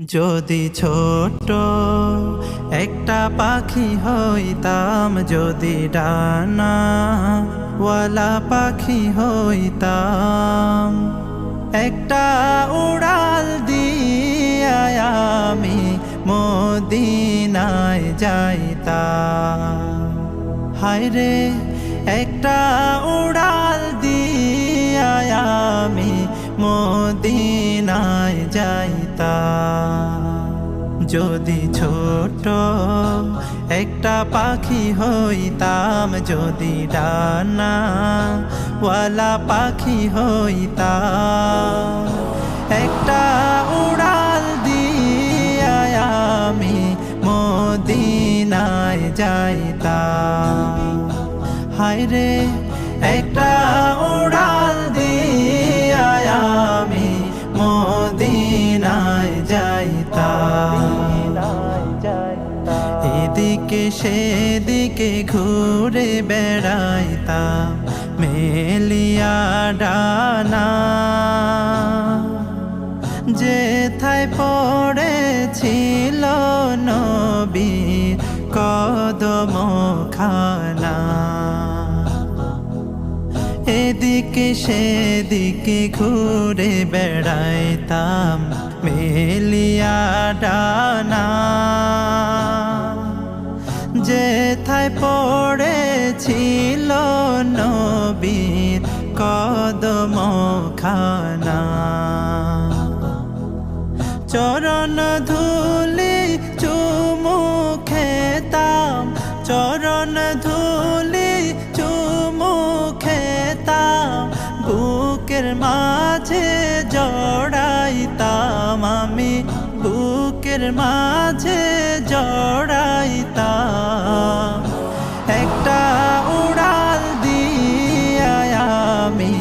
যদি ছোট একটা পাখি হইতাম, যদি ডানাওয়ালা পাখি হইতাম, একটা উড়াল দিয়া আমি মদিনায় যাইতাম। হায়রে একটা উড়াল দিয়া আমি মদিনায় যাইতাম। যদি ছোট একটা পাখি হইতাম, যদি ডানাওয়ালা পাখি হইতাম, একটা উড়াল দিয়া আমি মদিনায় যাইতাম। হায়রে একটা উড়াল দিয়া আমি মদিনায় যাইতাম। এদিকে সেদিকে ঘুরে বেড়াইতাম মেলিয়া ডানা, যেথায় পড়েছিল নবীর কদমখানা। এদিকে সেদিকে ঘুরে বেড়াইতাম মেলিয়া ডানা, যেথায় পড়েছিল নবীর কদমখানা। চরণ ধুলি চুমু খেতাম, চরণ ধুলি চুমু খেতাম, বুকের মাঝে জড়াইতাম আমি, বুকের মাঝে জড়াইতাম। একটা উড়াল দিয়া আমি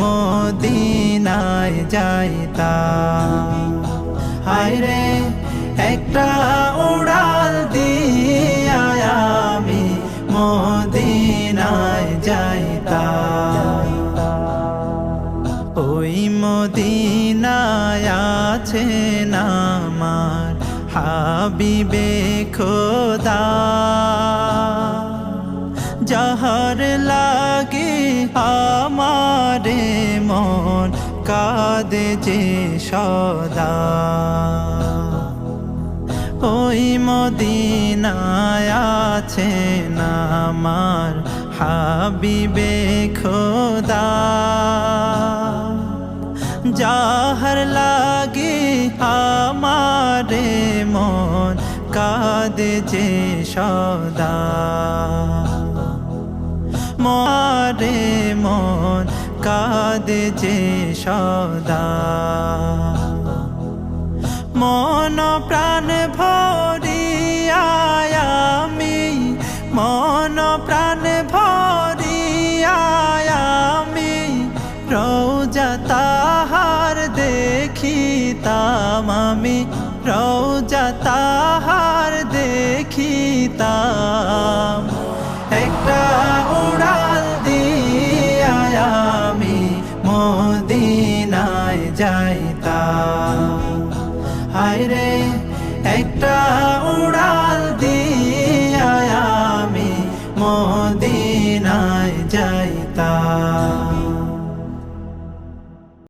মদিনায় যাইতাম। হায়রে একটা উড়াল দিয়া আমি মদিনায় যাইতাম। ওই মদিনায় আছেন আমার হাবিবে খোদা, যাহার লাগি আমারে মন কাঁদে যে সদা। ওই মদিনায় আছেন আমার হাবিবে খোদা, যাহার লাগি আমারে মন কাঁদে যে সদা। মারে মন কাঁদে যে সদা। মন প্রাণ ভরিয়া আমি, মন প্রাণ ভরিয়া আমি রওজা তাহার দেখিতাম আমি, রওজা তাহার দেখিতাম। একটা উড়াল দিয়া আমি মদিনায় যাইতাম। হায়রে একটা